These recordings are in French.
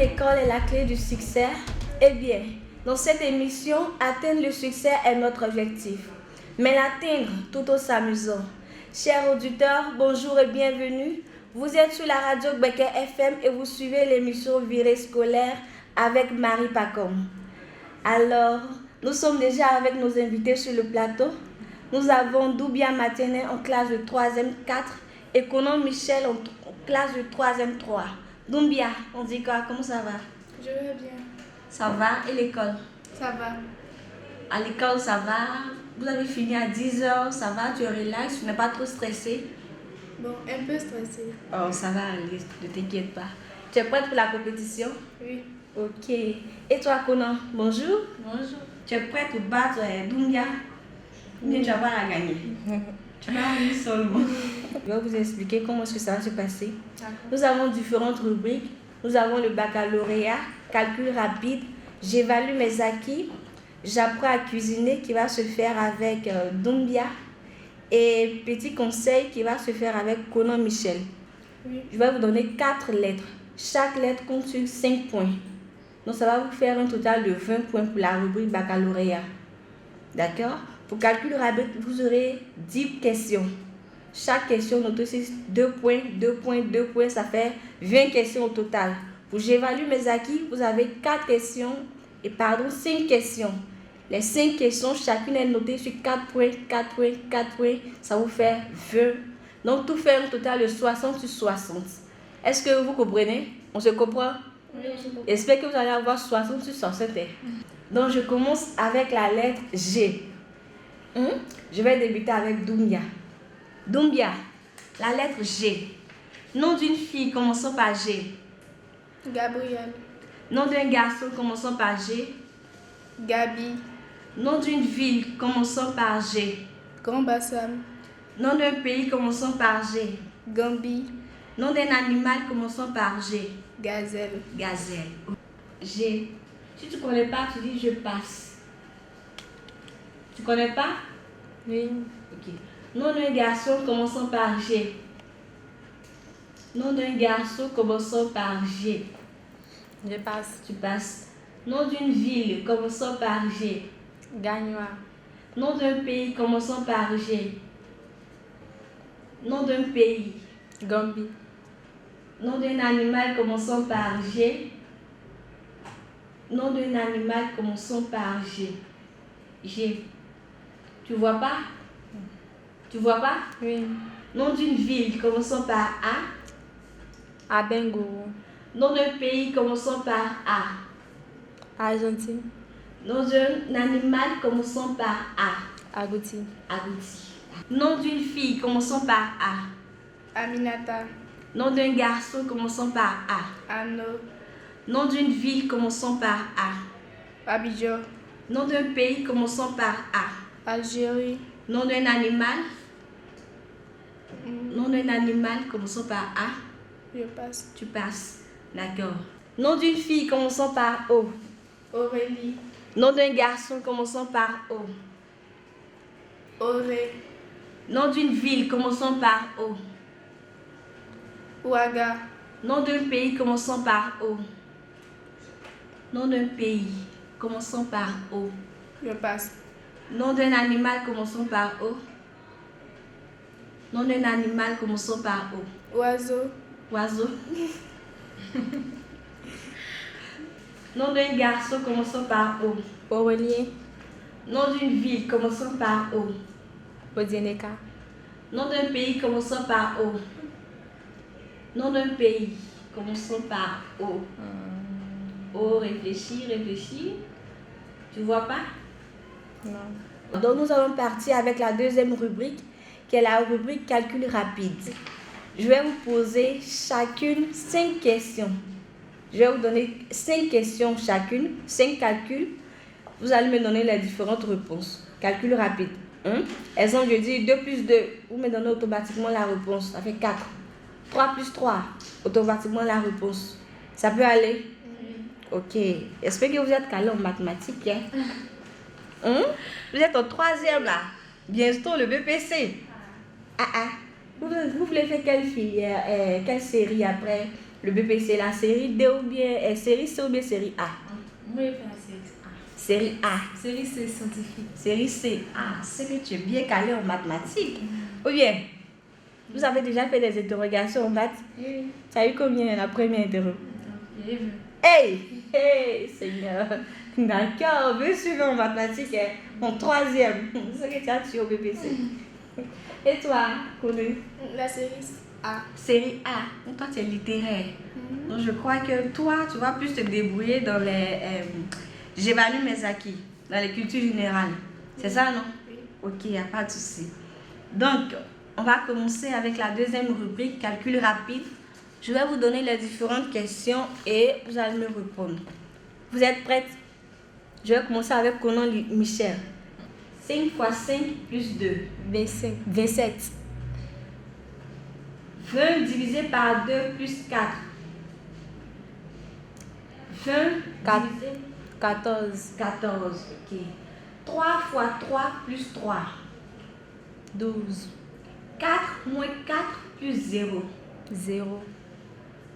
l'école est la clé du succès? Eh bien, dans cette émission, atteindre le succès est notre objectif. Mais l'atteindre tout en s'amusant. Chers auditeurs, bonjour et bienvenue. Vous êtes sur la radio Gbeke FM et vous suivez l'émission Virée scolaire avec Marie Pacom. Alors, nous sommes déjà avec nos invités sur le plateau. Nous avons Doubia Matenet en classe de 3e 4 et Conan Michel en classe de 3e 3. Doumbia, on dit quoi? Comment ça va? Je vais bien. Ça va? Et l'école? Ça va. À l'école, ça va? Vous avez fini à 10h, ça va? Tu es relax? Tu n'es pas trop stressé? Bon, un peu stressé. Oh, ça va aller, ne t'inquiète pas. Tu es prête pour la compétition? Oui. Ok. Et toi, Conan? Bonjour. Bonjour. Tu es prête pour battre Doumbia? Ou bien tu vas pas la gagner? Tu vas gagner seulement. Je vais vous expliquer comment est-ce que ça va se passer. Nous avons différentes rubriques. Nous avons le baccalauréat, calcul rapide, j'évalue mes acquis, j'apprends à cuisiner qui va se faire avec Doumbia et petit conseil qui va se faire avec Conan Michel. Oui. Je vais vous donner 4 lettres. Chaque lettre compte sur 5 points. Donc ça va vous faire un total de 20 points pour la rubrique baccalauréat. D'accord? Pour calcul rapide, vous aurez 10 questions. Chaque question note aussi 2 points, 2 points, 2 points, ça fait 20 questions au total. Pour j'évalue mes acquis, vous avez 4 questions, 5 questions. Les 5 questions, chacune est notée sur 4 points, 4 points, 4 points, ça vous fait 20. Donc tout fait un total de 60 sur 60. Est-ce que vous comprenez? On se comprend? Oui, je comprends. J'espère que vous allez avoir 60 sur 60. Donc je commence avec la lettre G. Je vais débuter avec Doumbia. Doumbia, la lettre G. Nom d'une fille commençant par G. Gabriel. Nom d'un garçon commençant par G. Gabi. Nom d'une ville commençant par G. Grand Bassam. Nom d'un pays commençant par G. Gambie. Nom d'un animal commençant par G. Gazelle. Gazelle. G. Si tu ne connais pas, tu dis je passe. Tu connais pas? Oui. Ok. Nom d'un garçon commençant par G. Nom d'un garçon commençant par G. Je passe. Tu passes. Nom d'une ville commençant par G. Gagnois. Nom d'un pays commençant par G. Nom d'un pays. Gambie. Nom d'un animal commençant par G. Nom d'un animal commençant par G. G. Tu vois pas? Tu vois pas? Oui. Nom d'une ville commençant par A. Abengourou. Nom d'un pays commençant par A. Argentine. Nom d'un animal commençant par A. Agouti. Agouti. Nom d'une fille commençant par A. Aminata. Nom d'un garçon commençant par A. Anno. Nom d'une ville commençant par A. Abidjan. Nom d'un pays commençant par A. Algérie. Nom d'un animal. Nom d'un animal commençant par A. Je passe. Tu passes. D'accord. Nom d'une fille commençant par O. Aurélie. Nom d'un garçon commençant par O. Auré. Nom d'une ville commençant par O. Ouaga. Nom d'un pays commençant par O. Nom d'un pays commençant par O. Je passe. Nom d'un animal commençant par O. Nom d'un animal commençant par O. Oiseau. Oiseau. Nom d'un garçon commençant par O. Aurélien. Nom d'une ville commençant par O. Odieneka. Nom d'un pays commençant par O. Nom d'un pays commençant par O. O, réfléchis, réfléchis. Tu vois pas? Non. Donc nous allons partir avec la deuxième rubrique qui est la rubrique calcul rapide. Je vais vous poser chacune 5 questions. Je vais vous donner 5 questions chacune, 5 calculs. Vous allez me donner les différentes réponses. Calcul rapide. Exemple, je dis 2 plus 2. Vous me donnez automatiquement la réponse. Ça fait 4. 3 plus 3. Automatiquement la réponse. Ça peut aller? Ok. J'espère que vous êtes calé en mathématiques. Vous êtes en 3e là. Bientôt le BPC. Vous voulez faire quelle série après Le BPC, la série D ou bien série C ou bien série A? Moi, je fais la série A. Série A. Série C scientifique. Série C. Ah, c'est que tu es bien calé en mathématiques. Ou bien, vous avez déjà fait des interrogations en maths? Oui. Tu as eu combien la première interro? J'ai vu. Hey, Seigneur. D'accord, bien suivant en mathématiques, hein. En troisième. C'est ce que tu as tué au BPC. Et toi, Koulou? La série A. Série A. Toi, tu es littéraire. Donc, je crois que toi, tu vas plus te débrouiller dans les... j'évalue mes acquis, dans les cultures générales. C'est ça, non? Oui. Ok, il n'y a pas de souci. Donc, on va commencer avec la deuxième rubrique, calcul rapide. Je vais vous donner les différentes questions et vous allez me répondre. Vous êtes prêtes? Je vais commencer avec Conan Michel. 5 x 5 plus 2. 25. 27. 20 divisé par 2 plus 4. 20 Quatre. divisé 14. 14. Ok. 3 x 3 plus 3. 12. 4 moins 4 plus 0. 0.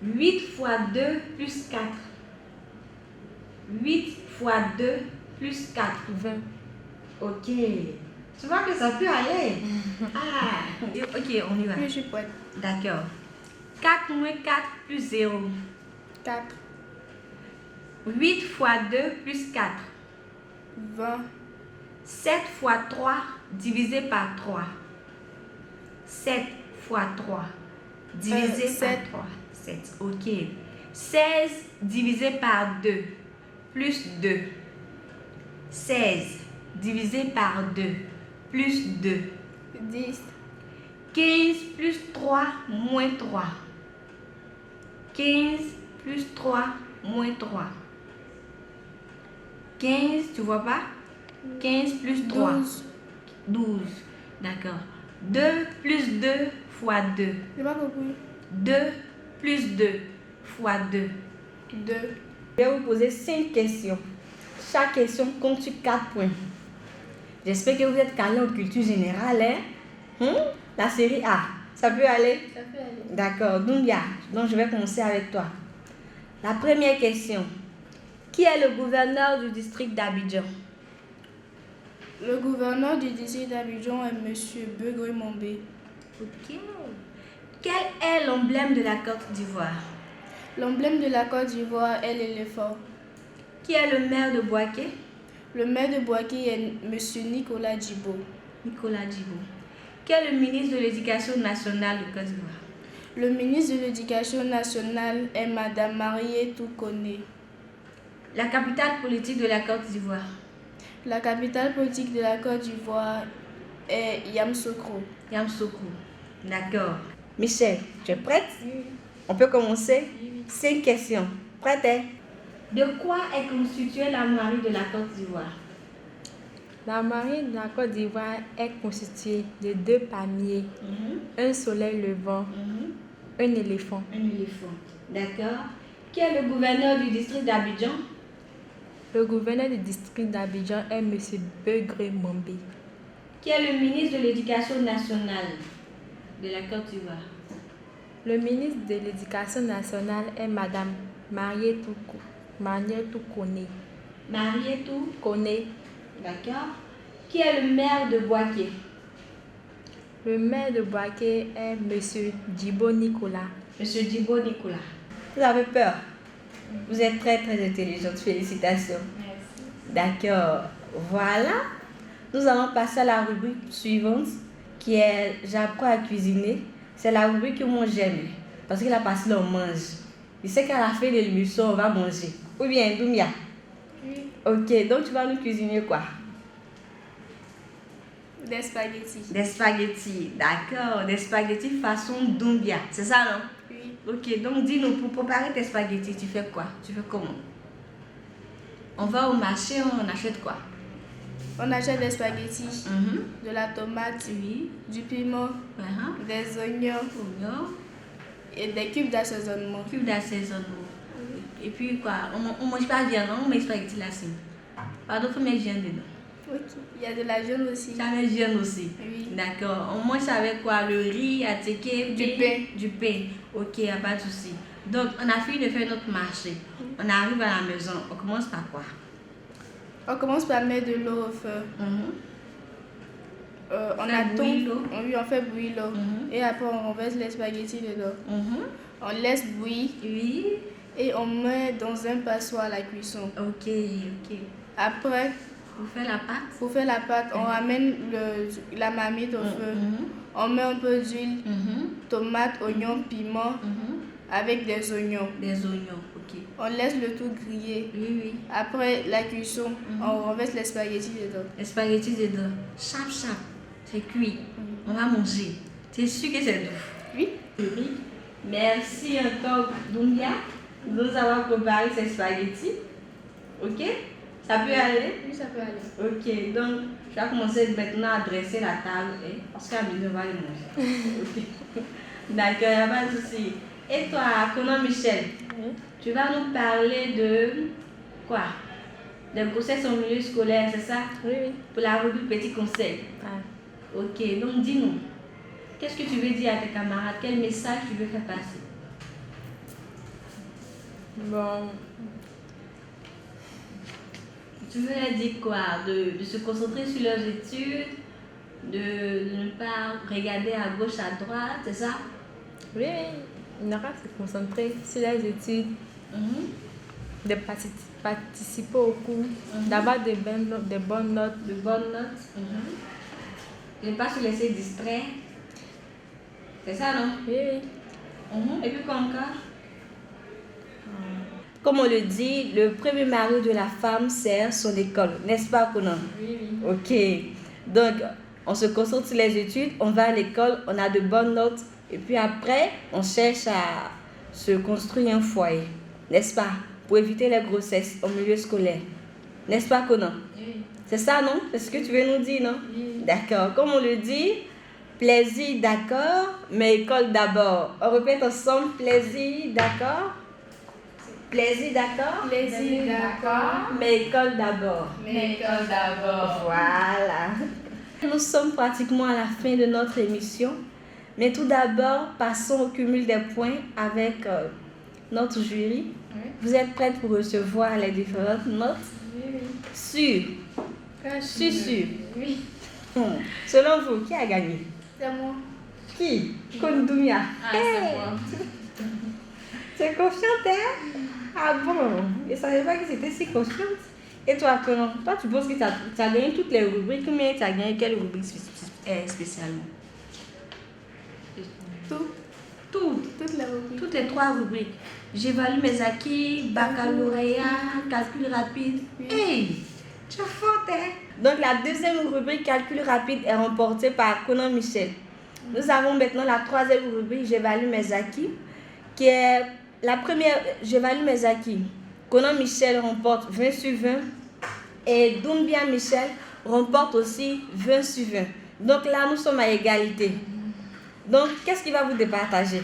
8 x 2 plus 4. 8 x 2 plus 4. 20. Ok. Tu vois que ça peut aller. Ah. Ok, on y va. Oui, je suis prête. D'accord. 4 moins 4 plus 0. 4. 8 x 2 plus 4. 20. 7 x 3 divisé par 3. 7 x 3 divisé Sept. par 3. 7. Ok. 16 divisé par 2 plus 2. 16 divisé par 2 plus 2. 10. 15 plus 3 moins 3. 15 plus 3 moins 3. 15, tu vois pas? 15 plus 3. 12. 12. D'accord. 2 plus 2 fois 2. J'ai pas compris. 2 plus 2 fois 2. 2. Je vais vous poser 5 questions. Chaque question compte sur 4 points. J'espère que vous êtes calés en culture générale. La série A, ça peut aller? Ça peut aller. D'accord. Doumbia, donc je vais commencer avec toi. La première question. Qui est le gouverneur du district d'Abidjan? Le gouverneur du district d'Abidjan est M. Begré Mombé. Ok. Quel est l'emblème de la Côte d'Ivoire? L'emblème de la Côte d'Ivoire est l'éléphant. Qui est le maire de Boaké? Le maire de Boaké est M. Nicolas Djibo. Nicolas Djibo. Qui est le ministre de l'Éducation nationale de Côte d'Ivoire? Le ministre de l'Éducation nationale est Mme Marietou Koné. La capitale politique de la Côte d'Ivoire? La capitale politique de la Côte d'Ivoire est Yamoussoukro. Yamoussoukro. D'accord. Michel, tu es prête? Oui. On peut commencer? Oui. 5 questions. Prête, hein? De quoi est constituée la marine de la Côte d'Ivoire? La marine de la Côte d'Ivoire est constituée de 2 palmiers, un soleil levant, un éléphant. Un éléphant. D'accord. Qui est le gouverneur du district d'Abidjan? Le gouverneur du district d'Abidjan est M. Begré Mombé. Qui est le ministre de l'Éducation nationale de la Côte d'Ivoire? Le ministre de l'Éducation nationale est Mme Marietou Koné. Marietou Koné. D'accord. Qui est le maire de Boaké? Le maire de Boaké est M. Djibo Nicolas. Monsieur Djibo Nicolas. Vous avez peur? Vous êtes très très intelligente. Félicitations. Merci. D'accord. Voilà. Nous allons passer à la rubrique suivante qui est J'apprends à cuisiner. C'est la rubrique que moi j'aime parce que la partie là on mange. Je sais qu'à la fin de l'émission on va manger. Ou bien Doumbia? Oui. Ok, donc tu vas nous cuisiner quoi? Des spaghettis. Des spaghettis, d'accord. Des spaghettis façon Doumbia. C'est ça non? Oui. Ok, donc dis-nous, pour préparer tes spaghettis, tu fais quoi? Tu fais comment? On va au marché, on achète quoi? On achète des spaghettis, de la tomate, Oui. du piment, des oignons Oignon, et des cubes d'assaisonnement. cube d'assaisonnement. Et puis quoi? On mange pas viande, non? On met spaghettis là dessus. Pardon, faut mettre viande dedans. Ok. Il y a de la viande aussi. Ça met viande aussi. Oui. D'accord. On mange avec quoi? Le riz, attiqué, Du pain. Du pain. Ok, y a pas de souci. Donc, on a fini de faire notre marché. On arrive à la maison. On commence par quoi? On commence par mettre de l'eau au feu. On fait bouillir l'eau. Et après, on renverse les spaghettis dedans. On laisse bouillir. Oui. Et on met dans un passoire à la cuisson. Ok. Après, pour faire la pâte, on ramène la marmite au feu. On met un peu d'huile, tomates, oignons, piment, avec des oignons. Ok. On laisse le tout griller. Oui. Après la cuisson, on renverse les spaghettis dedans. Chap. C'est cuit. On va manger. C'est sûr que c'est doux. Oui. Merci encore, Doumbia, de nous avoir préparé ces spaghettis. Ok? Ça peut aller? Oui, ça peut aller. Ok, donc je vais commencer maintenant à dresser la table parce qu'à midi, on va les manger. Ok. D'accord, il n'y a pas de souci. Et toi, Conan Michel, tu vas nous parler de quoi? De grossesse au milieu scolaire, c'est ça? Oui. Pour la rubrique Petit Conseil. Ok, donc dis-nous, qu'est-ce que tu veux dire à tes camarades? Quel message tu veux faire passer? Bon. Tu veux leur dire quoi? De se concentrer sur leurs études, de ne pas regarder à gauche, à droite, c'est ça? Oui. Il n'aura qu'à se concentrer sur les études, de participer au cours, d'avoir de bonnes notes. Ne pas se laisser distraire. C'est ça, non? Oui. Et puis quoi encore? Comme on le dit, le premier mari de la femme, c'est son école. N'est-ce pas, Conan? Oui. Ok. Donc, on se concentre sur les études, on va à l'école, on a de bonnes notes. Et puis après, on cherche à se construire un foyer. N'est-ce pas? Pour éviter les grossesses au milieu scolaire. N'est-ce pas, Conan? Oui. C'est ça, non? C'est ce que tu veux nous dire, non? Oui. D'accord. Comme on le dit, plaisir, d'accord, mais école d'abord. On répète ensemble, plaisir, d'accord. Plaisir, d'accord. Plaisir, d'accord. Mais école d'abord. Voilà. Nous sommes pratiquement à la fin de notre émission. Mais tout d'abord, passons au cumul des points avec notre jury. Oui. Vous êtes prêtes pour recevoir les différentes notes? Oui. Sûr. Sûr. Oui. Selon vous, qui a gagné? C'est moi. Qui? Kondoumia. C'est moi. Tu es confiante, hein? Ah bon? Je ne savais pas que c'était si confiante. Et toi, Conan? Toi, tu penses que tu as gagné toutes les rubriques, mais tu as gagné quelle rubrique spécialement? Toutes les rubriques. Toutes les 3 rubriques. J'évalue mes acquis, baccalauréat, calcul rapide. Hey, tu es forte, hein? Donc la deuxième rubrique, calcul rapide, est remportée par Conan Michel. Nous avons maintenant la troisième rubrique, j'évalue mes acquis, qui est la première, j'évalue mes acquis. Conan Michel remporte 20 sur 20 et Doumbia Michel remporte aussi 20 sur 20. Donc là, nous sommes à égalité. Donc, qu'est-ce qui va vous départager?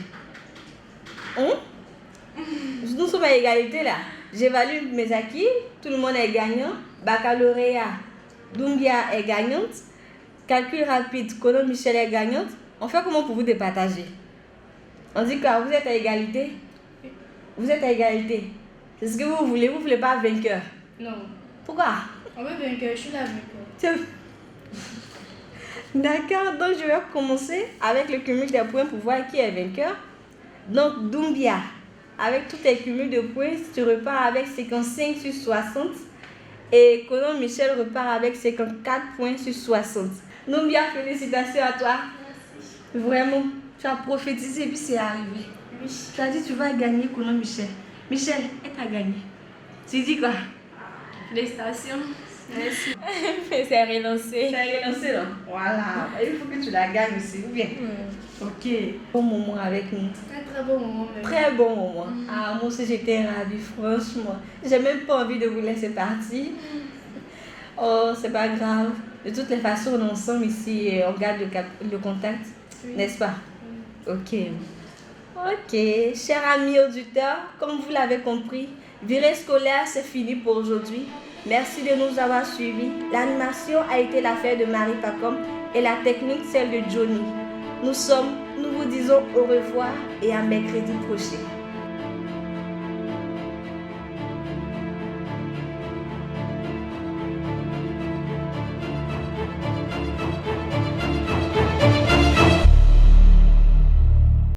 Nous sommes à égalité là. J'évalue mes acquis, tout le monde est gagnant. Baccalauréat, Doumbia est gagnante. Calcul rapide, Conan Michel est gagnante. On fait comment pour vous départager? On dit que vous êtes à égalité? Vous êtes à égalité. C'est ce que vous voulez voulez pas vainqueur? Non. Pourquoi? On veut vainqueur, je suis la vainqueur. D'accord, donc je vais commencer avec le cumul des points pour voir qui est vainqueur. Donc Doumbia, avec tous tes cumuls de points, tu repars avec 55 sur 60. Et Conan Michel repart avec 54 points sur 60. Doumbia, félicitations à toi. Merci. Vraiment, tu as prophétisé et puis c'est arrivé. Oui. Tu as dit tu vas gagner Conan Michel. Michel, elle t'a gagné. Tu dis quoi? Félicitations. Merci. C'est relancé. Tu as relancé là? Voilà. Il faut que tu la gagnes aussi, ou bien? Ok. Bon moment avec nous. Très bon moment. Même. Très bon moment. Ah, moi aussi j'étais ravie, franchement. J'ai même pas envie de vous laisser partir. Oh, c'est pas grave. De toutes les façons, on est ensemble ici et on garde le contact, Oui. n'est-ce pas? Ok. Ok, chers amis auditeurs, comme vous l'avez compris, virée scolaire, c'est fini pour aujourd'hui. Merci de nous avoir suivis. L'animation a été l'affaire de Marie Pacom et la technique celle de Johnny. Nous vous disons au revoir et à mercredi prochain.